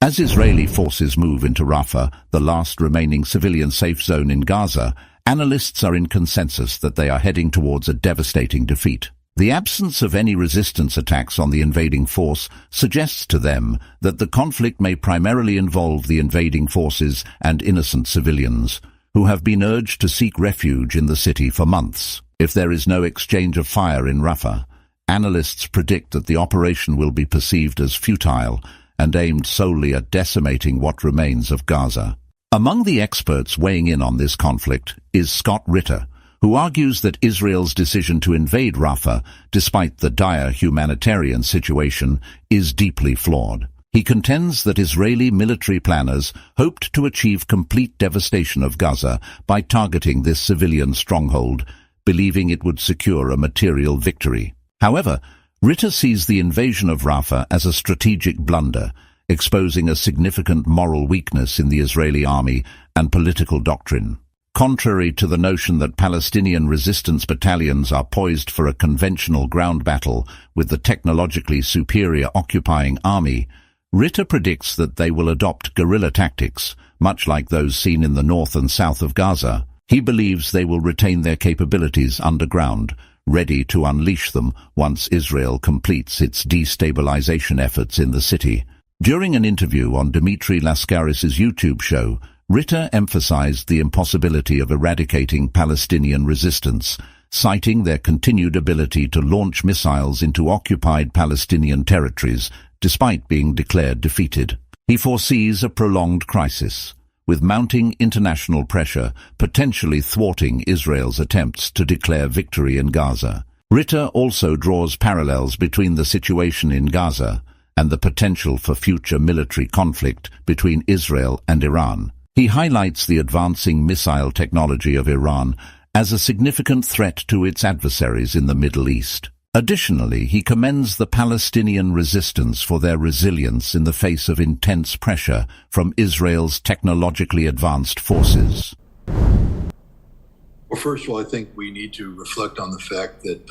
As Israeli forces move into Rafah, the last remaining civilian safe zone in Gaza, analysts are in consensus that they are heading towards a devastating defeat. The absence of any resistance attacks on the invading force suggests to them that the conflict may primarily involve the invading forces and innocent civilians, who have been urged to seek refuge in the city for months. If there is no exchange of fire in Rafah, analysts predict that the operation will be perceived as futile and aimed solely at decimating what remains of Gaza. Among the experts weighing in on this conflict is Scot Ritter, who argues that Israel's decision to invade Rafah, despite the dire humanitarian situation, is deeply flawed. He contends that Israeli military planners hoped to achieve complete devastation of Gaza by targeting this civilian stronghold, believing it would secure a material victory. However, Ritter sees the invasion of Rafah as a strategic blunder, exposing a significant moral weakness in the Israeli army and political doctrine. Contrary to the notion that Palestinian resistance battalions are poised for a conventional ground battle with the technologically superior occupying army, Ritter predicts that they will adopt guerrilla tactics, much like those seen in the north and south of Gaza. He believes they will retain their capabilities underground, ready to unleash them once Israel completes its destabilization efforts in the city. During an interview on Dmitry Laskaris's YouTube show, Ritter emphasized the impossibility of eradicating Palestinian resistance, citing their continued ability to launch missiles into occupied Palestinian territories despite being declared defeated. He foresees a prolonged crisis, with mounting international pressure potentially thwarting Israel's attempts to declare victory in Gaza. Ritter also draws parallels between the situation in Gaza and the potential for future military conflict between Israel and Iran. He highlights the advancing missile technology of Iran as a significant threat to its adversaries in the Middle East. Additionally, he commends the Palestinian resistance for their resilience in the face of intense pressure from Israel's technologically advanced forces. Well, first of all, I think we need to reflect on the fact that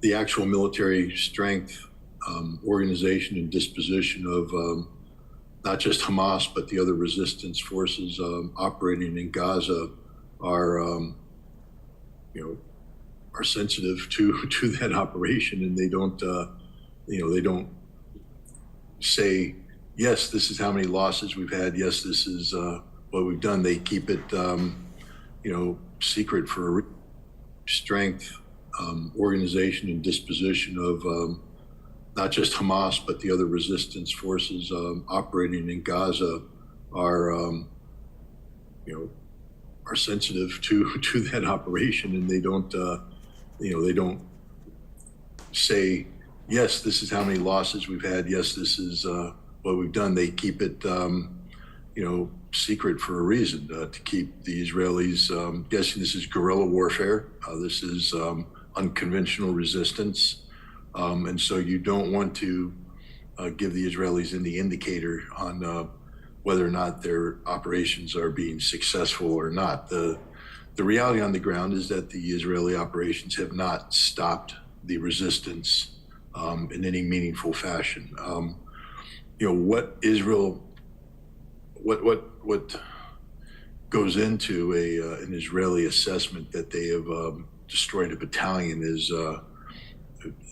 the actual military strength, organization, and disposition of not just Hamas, but the other resistance forces operating in Gaza are sensitive to that operation, and they don't say, yes, this is how many losses we've had, yes, this is what we've done. They keep it secret for strength, organization, and disposition of not just Hamas, but the other resistance forces operating in Gaza are sensitive to that operation, and they don't say, yes, this is how many losses we've had, yes, this is what we've done. They keep it secret for a reason, to keep the Israelis guessing. This is guerrilla warfare. This is unconventional resistance. And so you don't want to give the Israelis any indicator on whether or not their operations are being successful or not. The reality on the ground is that the Israeli operations have not stopped the resistance in any meaningful fashion. What goes into an Israeli assessment that they have destroyed a battalion is,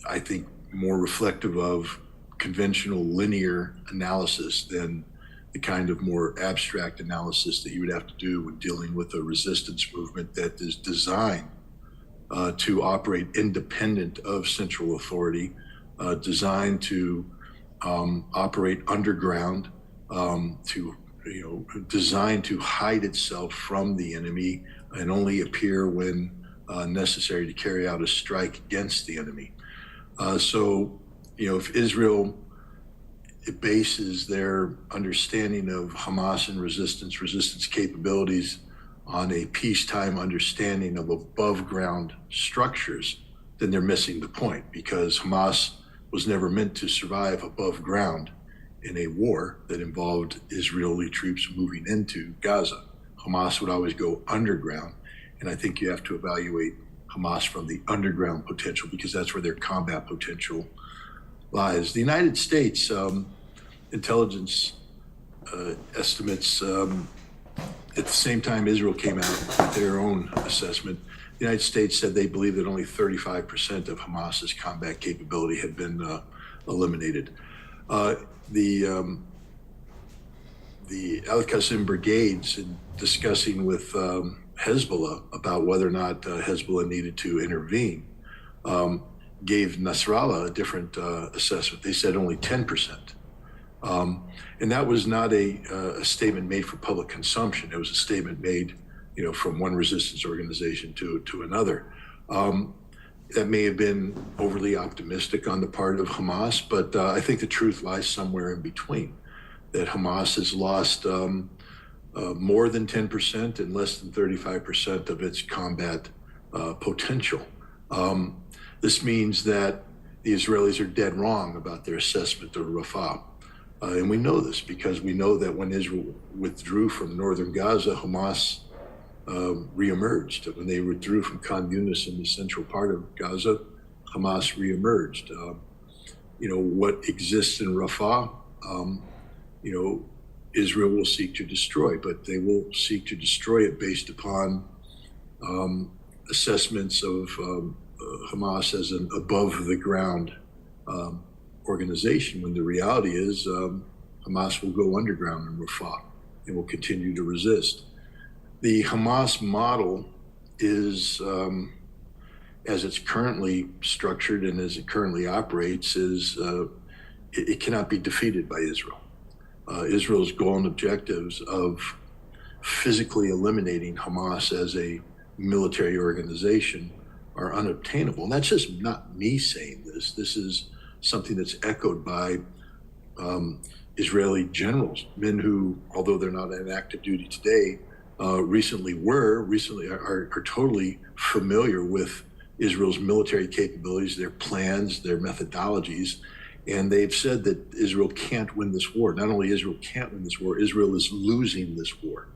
I think, more reflective of conventional linear analysis than the kind of more abstract analysis that you would have to do when dealing with a resistance movement that is designed to operate independent of central authority, designed to operate underground, designed to hide itself from the enemy and only appear when necessary to carry out a strike against the enemy. If Israel bases their understanding of Hamas and resistance capabilities on a peacetime understanding of above ground structures, then they're missing the point, because Hamas was never meant to survive above ground in a war that involved Israeli troops moving into Gaza. Hamas would always go underground, and I think you have to evaluate Hamas from the underground potential, because that's where their combat potential lies. The United States intelligence estimates. At the same time, Israel came out with their own assessment. The United States said they believe that only 35% of Hamas's combat capability had been eliminated. The Al-Qassam brigades, in discussing with Hezbollah about whether or not Hezbollah needed to intervene, gave Nasrallah a different assessment. They said only 10%. And that was not a statement made for public consumption. It was a statement made, from one resistance organization to another. That may have been overly optimistic on the part of Hamas, but I think the truth lies somewhere in between. That Hamas has lost more than 10% and less than 35% of its combat potential. This means that the Israelis are dead wrong about their assessment of Rafah. And we know this because we know that when Israel withdrew from northern Gaza, Hamas reemerged. When they withdrew from Khan Yunis in the central part of Gaza, Hamas reemerged. What exists in Rafah, Israel will seek to destroy, but they will seek to destroy it based upon assessments of Hamas as an above-the-ground organization, when the reality is Hamas will go underground in Rafah and will continue to resist. The Hamas model is, as it's currently structured and as it currently operates, it cannot be defeated by Israel. Israel's goal and objectives of physically eliminating Hamas as a military organization are unobtainable. And that's just not me saying this. This is something that's echoed by Israeli generals, men who, although they're not in active duty today, recently are totally familiar with Israel's military capabilities, their plans, their methodologies, and they've said that Israel can't win this war. Not only Israel can't win this war, Israel is losing this war.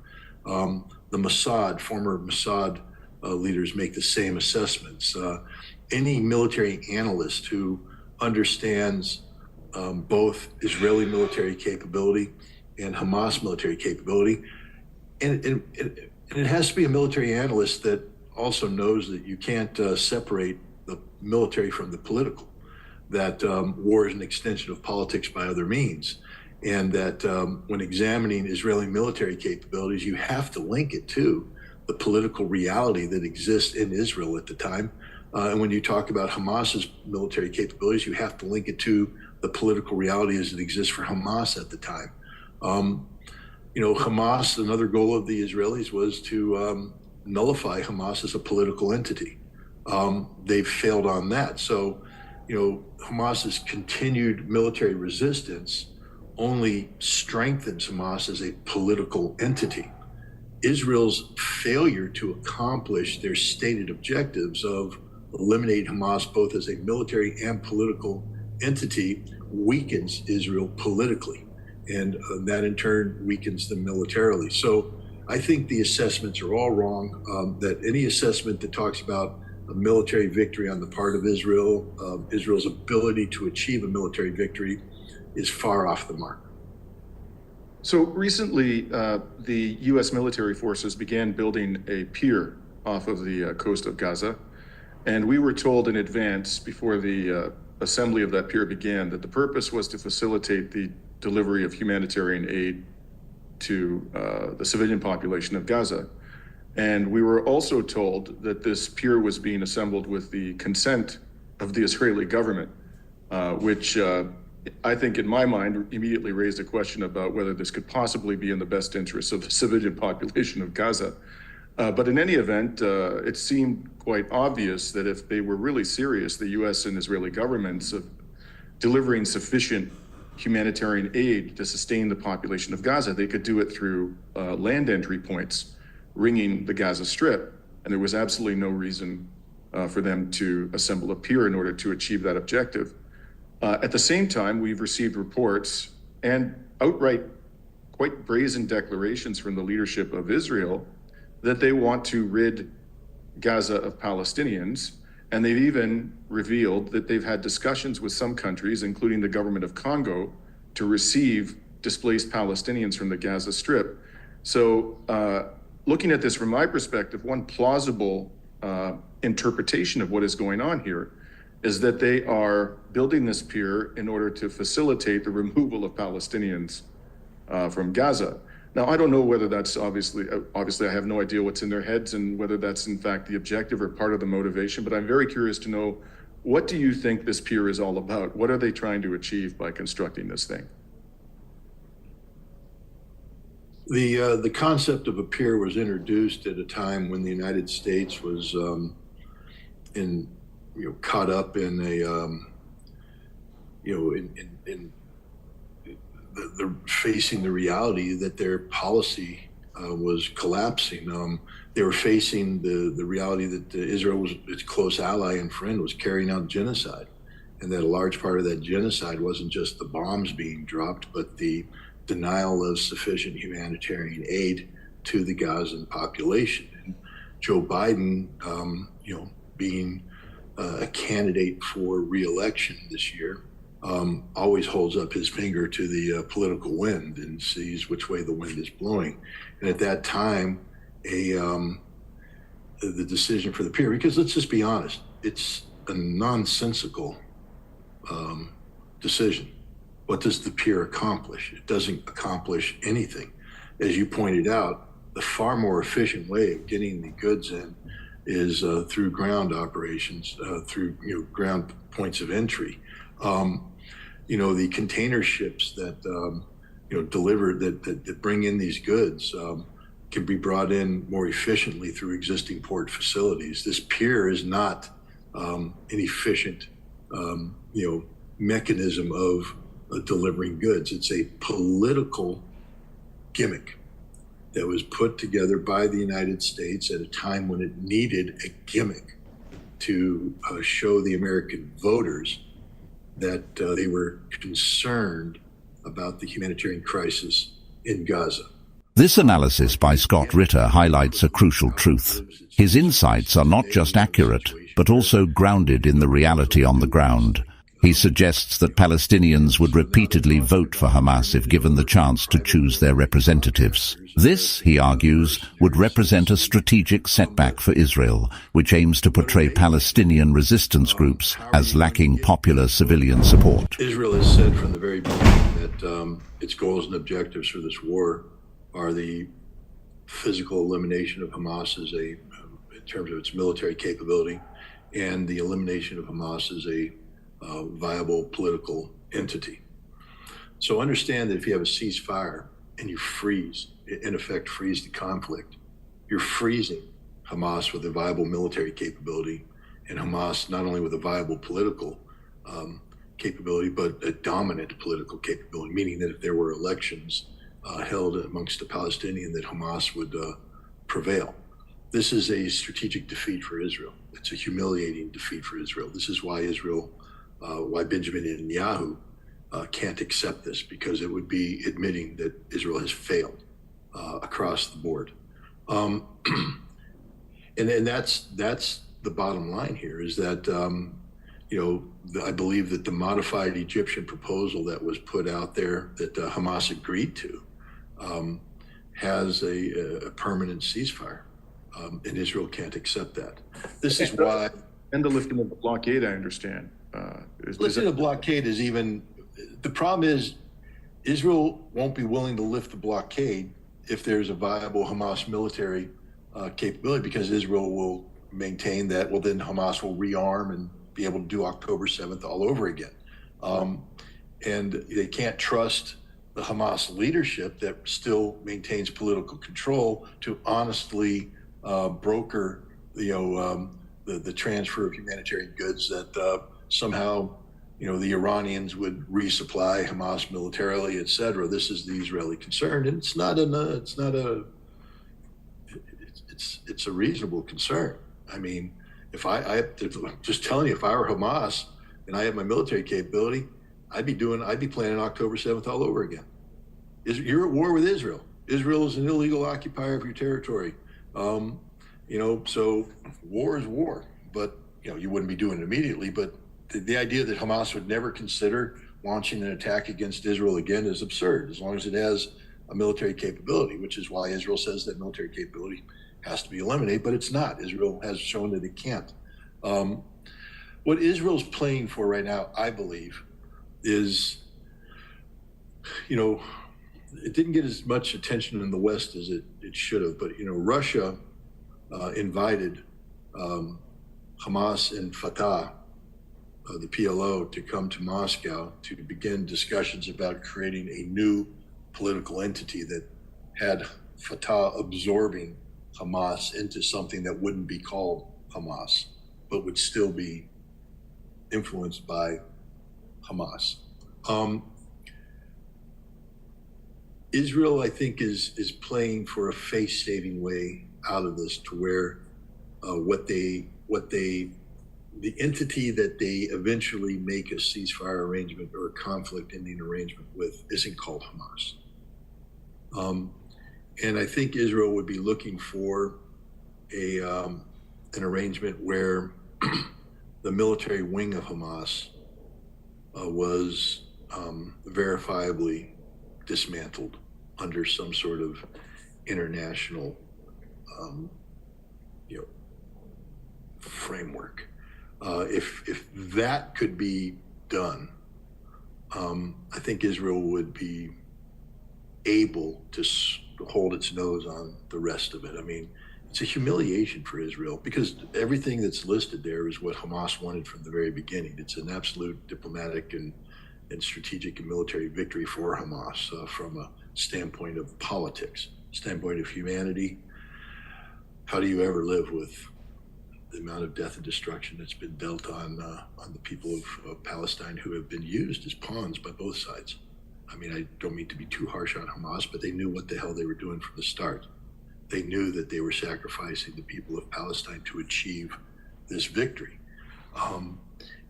The Mossad, former Mossad leaders make the same assessments. Any military analyst who understands both Israeli military capability and Hamas military capability, and it has to be a military analyst that also knows that you can't separate the military from the political, that war is an extension of politics by other means, and that when examining Israeli military capabilities, you have to link it to the political reality that exists in Israel at the time. And when you talk about Hamas's military capabilities, you have to link it to the political reality as it exists for Hamas at the time. Hamas, another goal of the Israelis was to nullify Hamas as a political entity. They've failed on that. So, Hamas's continued military resistance only strengthens Hamas as a political entity. Israel's failure to accomplish their stated objectives of eliminating Hamas both as a military and political entity weakens Israel politically, and that in turn weakens them militarily. So I think the assessments are all wrong, that any assessment that talks about a military victory on the part of Israel, Israel's ability to achieve a military victory, is far off the mark. So recently, the U.S. military forces began building a pier off of the coast of Gaza. And we were told in advance, before the assembly of that pier began, that the purpose was to facilitate the delivery of humanitarian aid to the civilian population of Gaza. And we were also told that this pier was being assembled with the consent of the Israeli government, which I think in my mind immediately raised a question about whether this could possibly be in the best interests of the civilian population of Gaza. But in any event, it seemed quite obvious that if they were really serious, the U.S. and Israeli governments, of delivering sufficient humanitarian aid to sustain the population of Gaza, they could do it through land entry points ringing the Gaza Strip. And there was absolutely no reason for them to assemble a pier in order to achieve that objective. At the same time, we've received reports and outright quite brazen declarations from the leadership of Israel that they want to rid Gaza of Palestinians. And they've even revealed that they've had discussions with some countries, including the government of Congo, to receive displaced Palestinians from the Gaza Strip. So looking at this from my perspective, one plausible interpretation of what is going on here is that they are building this pier in order to facilitate the removal of Palestinians from Gaza. Now, I don't know whether that's obviously I have no idea what's in their heads and whether that's in fact the objective or part of the motivation, but I'm very curious to know, what do you think this pier is all about? What are they trying to achieve by constructing this thing? The concept of a pier was introduced at a time when the United States was caught up in facing the reality that their policy was collapsing. They were facing the reality that Israel was its close ally and friend, was carrying out genocide, and that a large part of that genocide wasn't just the bombs being dropped, but the denial of sufficient humanitarian aid to the Gazan population. And Joe Biden, being a candidate for re-election this year, always holds up his finger to the political wind and sees which way the wind is blowing. And at that time, the decision for the pier, because let's just be honest, it's a nonsensical decision. What does the pier accomplish? It doesn't accomplish anything. As you pointed out, the far more efficient way of getting the goods in is through ground operations, through ground points of entry. The container ships that deliver that bring in these goods can be brought in more efficiently through existing port facilities. This pier is not an efficient mechanism of delivering goods. It's a political gimmick that was put together by the United States at a time when it needed a gimmick to show the American voters that they were concerned about the humanitarian crisis in Gaza. This analysis by Scot Ritter highlights a crucial truth. His insights are not just accurate, but also grounded in the reality on the ground. He suggests that Palestinians would repeatedly vote for Hamas if given the chance to choose their representatives. This, he argues, would represent a strategic setback for Israel, which aims to portray Palestinian resistance groups as lacking popular civilian support. Israel has said from the very beginning that its goals and objectives for this war are the physical elimination of Hamas in terms of its military capability, and the elimination of Hamas as a viable political entity. So understand that if you have a ceasefire and you freeze, in effect freeze the conflict, you're freezing Hamas with a viable military capability, and Hamas not only with a viable political capability, but a dominant political capability, meaning that if there were elections held amongst the Palestinians, that Hamas would prevail. This is a strategic defeat for Israel. It's a humiliating defeat for Israel. This is why why Benjamin Netanyahu can't accept this, because it would be admitting that Israel has failed across the board. And that's the bottom line here, is that, I believe that the modified Egyptian proposal that was put out there that Hamas agreed to has a permanent ceasefire, and Israel can't accept that. This is why... And the lifting of the blockade, I understand. Lifting the blockade is even... The problem is Israel won't be willing to lift the blockade if there's a viable Hamas military capability, because Israel will maintain that, well, then Hamas will rearm and be able to do October 7th all over again. And they can't trust the Hamas leadership that still maintains political control to honestly broker the transfer of humanitarian goods that somehow the Iranians would resupply Hamas militarily, et cetera. This is the Israeli concern, and it's a reasonable concern. I mean, I'm just telling you, if I were Hamas and I had my military capability, I'd be planning October 7th all over again. You're at war with Israel. Israel is an illegal occupier of your territory. So war is war, but you wouldn't be doing it immediately. But the idea that Hamas would never consider launching an attack against Israel again is absurd, as long as it has a military capability, which is why Israel says that military capability has to be eliminated, but it's not. Israel has shown that it can't. What Israel's playing for right now, I believe, is, it didn't get as much attention in the West as it should have, but, Russia invited Hamas and Fatah, the PLO, to come to Moscow to begin discussions about creating a new political entity that had Fatah absorbing Hamas into something that wouldn't be called Hamas, but would still be influenced by Hamas. Israel, I think, is playing for a face-saving way out of this, to where the entity that they eventually make a ceasefire arrangement or a conflict ending arrangement with isn't called Hamas. And I think Israel would be looking for an arrangement where the military wing of Hamas was verifiably dismantled under some sort of international framework. If that could be done, I think Israel would be able to hold its nose on the rest of it. I mean, it's a humiliation for Israel, because everything that's listed there is what Hamas wanted from the very beginning. It's an absolute diplomatic and strategic and military victory for Hamas from a standpoint of politics, standpoint of humanity. How do you ever live with the amount of death and destruction that's been dealt on the people of Palestine, who have been used as pawns by both sides? I mean, I don't mean to be too harsh on Hamas, but they knew what the hell they were doing from the start. They knew that they were sacrificing the people of Palestine to achieve this victory.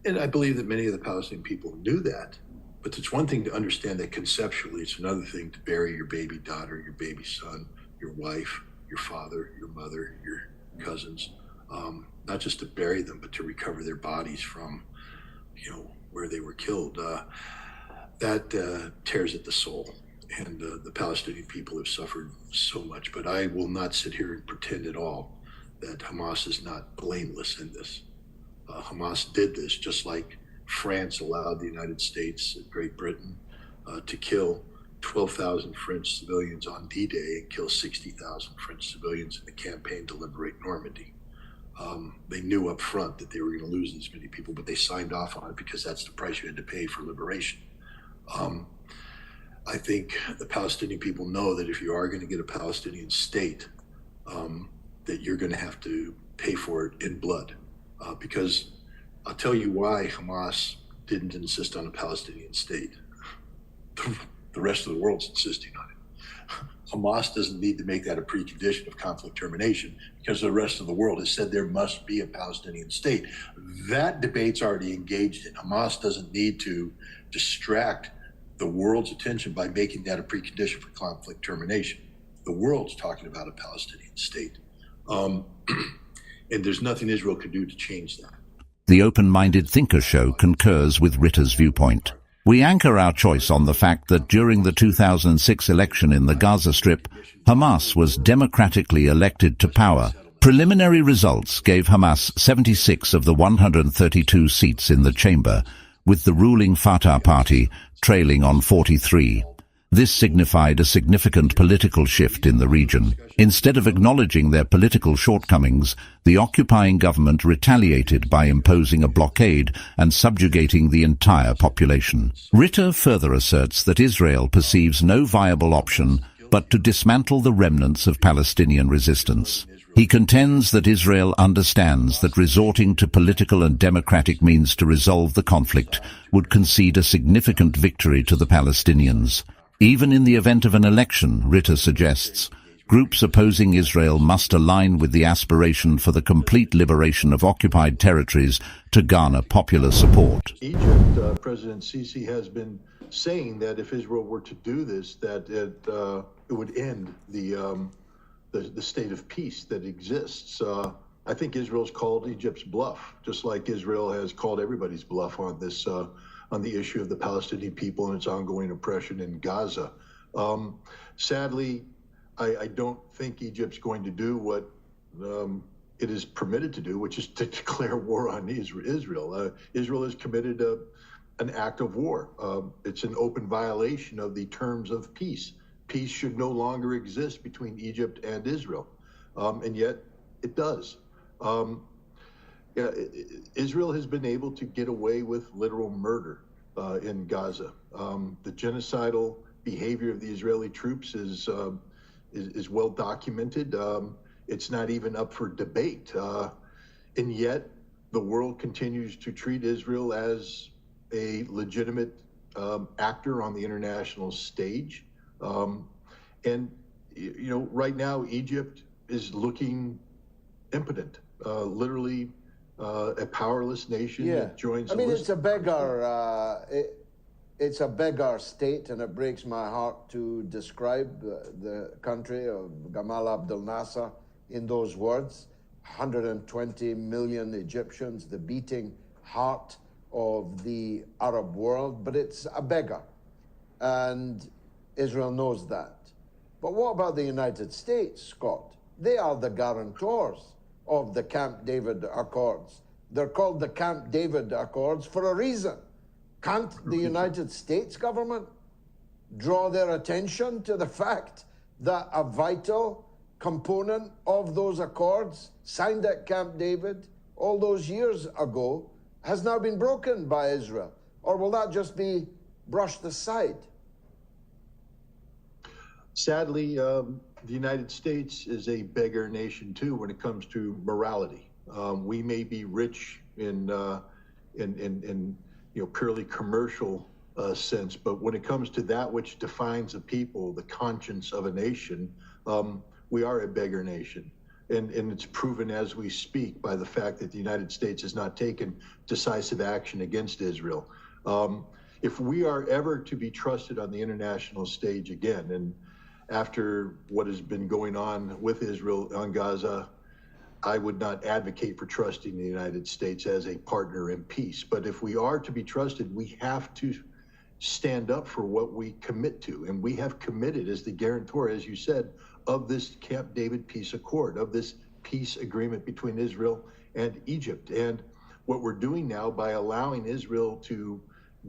And I believe that many of the Palestinian people knew that, but it's one thing to understand that conceptually. It's another thing to bury your baby daughter, your baby son, your wife, your father, your mother, your cousins, not just to bury them, but to recover their bodies from, where they were killed. That tears at the soul. And the Palestinian people have suffered so much. But I will not sit here and pretend at all that Hamas is not blameless in this. Hamas did this just like France allowed the United States and Great Britain to kill 12,000 French civilians on D-Day and kill 60,000 French civilians in the campaign to liberate Normandy. They knew up front that they were going to lose this many people, but they signed off on it because that's the price you had to pay for liberation. I think the Palestinian people know that if you are going to get a Palestinian state, that you're going to have to pay for it in blood. Because I'll tell you why Hamas didn't insist on a Palestinian state. The rest of the world's insisting on it. Hamas doesn't need to make that a precondition of conflict termination, because the rest of the world has said there must be a Palestinian state. That debate's already engaged in. Hamas doesn't need to distract the world's attention by making that a precondition for conflict termination. The world's talking about a Palestinian state. And there's nothing Israel can do to change that. The Open-Minded Thinker Show concurs with Ritter's viewpoint. We anchor our choice on the fact that during the 2006 election in the Gaza Strip, Hamas was democratically elected to power. Preliminary results gave Hamas 76 of the 132 seats in the chamber, with the ruling Fatah party trailing on 43. This signified a significant political shift in the region. Instead of acknowledging their political shortcomings, the occupying government retaliated by imposing a blockade and subjugating the entire population. Ritter further asserts that Israel perceives no viable option but to dismantle the remnants of Palestinian resistance. He contends that Israel understands that resorting to political and democratic means to resolve the conflict would concede a significant victory to the Palestinians. Even in the event of an election, Ritter suggests, groups opposing Israel must align with the aspiration for the complete liberation of occupied territories to garner popular support. Egypt, President Sisi has been saying that if Israel were to do this, that it would end the state of peace that exists. I think Israel's called Egypt's bluff, just like Israel has called everybody's bluff on this on the issue of the Palestinian people and its ongoing oppression in Gaza. Sadly, I don't think Egypt's going to do what it is permitted to do, which is to declare war on Israel. Israel has committed an act of war. It's an open violation of the terms of peace. Peace should no longer exist between Egypt and Israel, and yet it does. Israel has been able to get away with literal murder in Gaza. The genocidal behavior of the Israeli troops is well documented. It's not even up for debate, and yet the world continues to treat Israel as a legitimate actor on the international stage. And right now Egypt is looking impotent, literally a powerless nation that joins. I mean, it's a beggar. It's a beggar state, and it breaks my heart to describe the country of Gamal Abdel Nasser in those words. 120 million Egyptians, the beating heart of the Arab world, but it's a beggar, and Israel knows that. But what about the United States, Scott? They are the guarantors of the Camp David Accords. They're called the Camp David Accords for a reason. Can't the United States government draw their attention to the fact that a vital component of those accords, signed at Camp David all those years ago, has now been broken by Israel? Or will that just be brushed aside? Sadly, the United States is a beggar nation too when it comes to morality. We may be rich in purely commercial sense, but when it comes to that which defines a people, the conscience of a nation, we are a beggar nation. And it's proven as we speak by the fact that the United States has not taken decisive action against Israel. If we are ever to be trusted on the international stage again, and after what has been going on with Israel on Gaza, I would not advocate for trusting the United States as a partner in peace. But if we are to be trusted, we have to stand up for what we commit to. And we have committed as the guarantor, as you said, of this Camp David peace accord, of this peace agreement between Israel and Egypt. And what we're doing now by allowing Israel to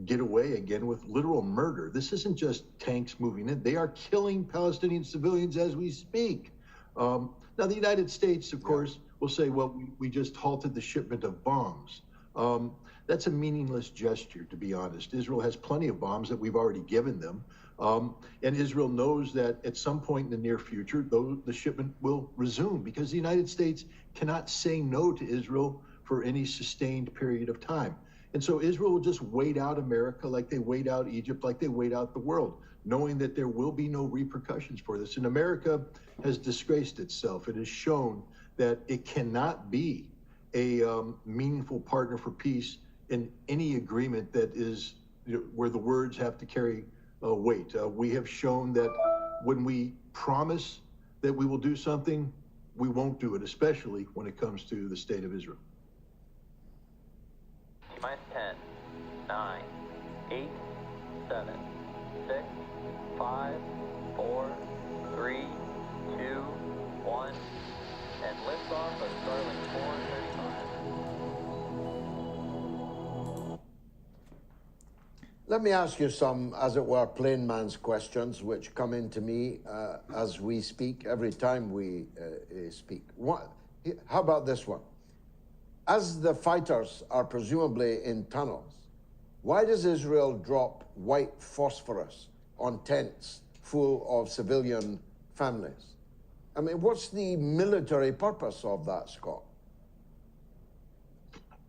get away again with literal murder. This isn't just tanks moving in. They are killing Palestinian civilians as we speak. Now, the United States, of course, will say, well, we just halted the shipment of bombs. That's a meaningless gesture, to be honest. Israel has plenty of bombs that we've already given them. And Israel knows that at some point in the near future, the shipment will resume because the United States cannot say no to Israel for any sustained period of time. And so Israel will just wait out America like they wait out Egypt, like they wait out the world, knowing that there will be no repercussions for this. And America has disgraced itself. It has shown that it cannot be a meaningful partner for peace in any agreement that is where the words have to carry weight. We have shown that when we promise that we will do something, we won't do it, especially when it comes to the state of Israel. 10, 9, 8, 7, 6, 5, 4, 3, 2, 1, and liftoff of Starlink 435. Let me ask you some, as it were, plain man's questions, which come into me as we speak, every time we speak. How about this one? As the fighters are presumably in tunnels, why does Israel drop white phosphorus on tents full of civilian families? I mean, what's the military purpose of that, Scott?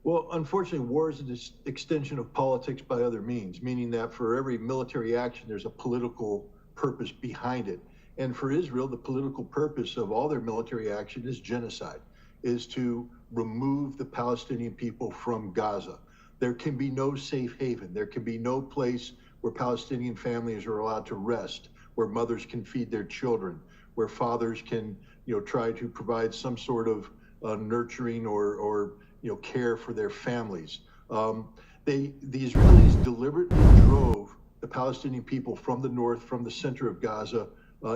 Well, unfortunately, war is an extension of politics by other means, meaning that for every military action, there's a political purpose behind it. And for Israel, the political purpose of all their military action is genocide, is to remove the Palestinian people from Gaza. There can be no safe haven. There can be no place where Palestinian families are allowed to rest, where mothers can feed their children, where fathers can, try to provide some sort of nurturing or care for their families. The Israelis deliberately drove the Palestinian people from the north, from the center of Gaza,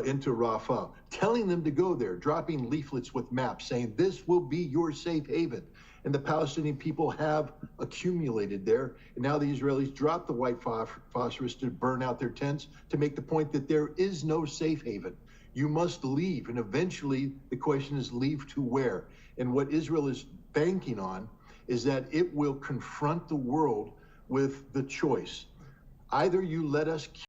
into Rafah, telling them to go there, dropping leaflets with maps saying this will be your safe haven. And the Palestinian people have accumulated there. And now the Israelis drop the white phosphorus to burn out their tents to make the point that there is no safe haven. You must leave. And eventually the question is, leave to where? And what Israel is banking on is that it will confront the world with the choice. Either you let us kill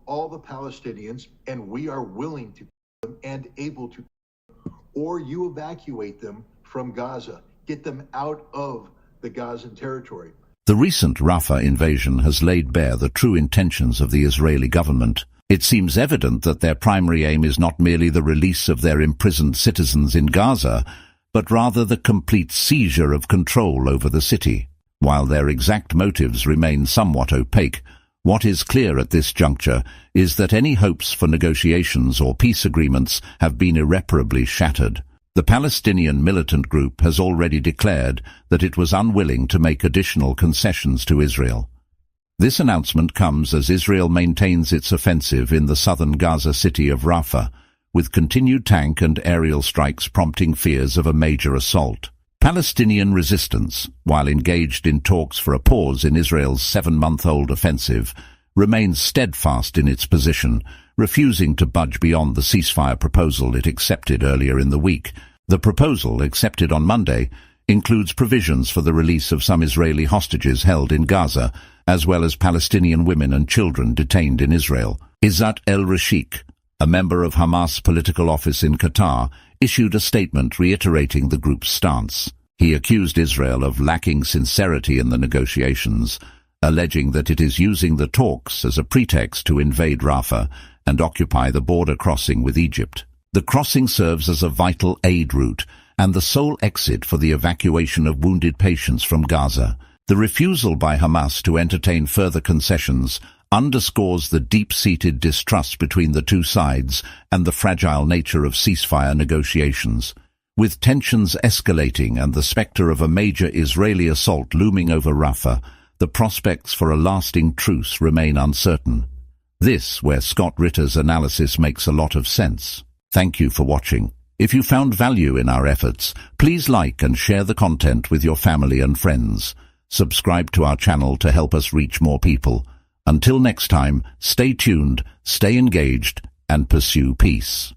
all the Palestinians, and we are willing to kill them and able to kill them, or you evacuate them from Gaza. Get them out of the Gazan territory. The recent Rafah invasion has laid bare the true intentions of the Israeli government. It seems evident that their primary aim is not merely the release of their imprisoned citizens in Gaza, but rather the complete seizure of control over the city. While their exact motives remain somewhat opaque, what is clear at this juncture is that any hopes for negotiations or peace agreements have been irreparably shattered. The Palestinian militant group has already declared that it was unwilling to make additional concessions to Israel. This announcement comes as Israel maintains its offensive in the southern Gaza city of Rafah, with continued tank and aerial strikes prompting fears of a major assault. Palestinian resistance, while engaged in talks for a pause in Israel's 7-month-old offensive, remains steadfast in its position, refusing to budge beyond the ceasefire proposal it accepted earlier in the week. The proposal, accepted on Monday, includes provisions for the release of some Israeli hostages held in Gaza, as well as Palestinian women and children detained in Israel. Izzat el-Rashik, a member of Hamas' political office in Qatar, issued a statement reiterating the group's stance. He accused Israel of lacking sincerity in the negotiations, alleging that it is using the talks as a pretext to invade Rafah and occupy the border crossing with Egypt. The crossing serves as a vital aid route and the sole exit for the evacuation of wounded patients from Gaza. The refusal by Hamas to entertain further concessions underscores the deep-seated distrust between the two sides and the fragile nature of ceasefire negotiations. With tensions escalating and the specter of a major Israeli assault looming over Rafah, the prospects for a lasting truce remain uncertain. This, where Scot Ritter's analysis makes a lot of sense. Thank you for watching. If you found value in our efforts, please like and share the content with your family and friends. Subscribe to our channel to help us reach more people. Until next time, stay tuned, stay engaged, and pursue peace.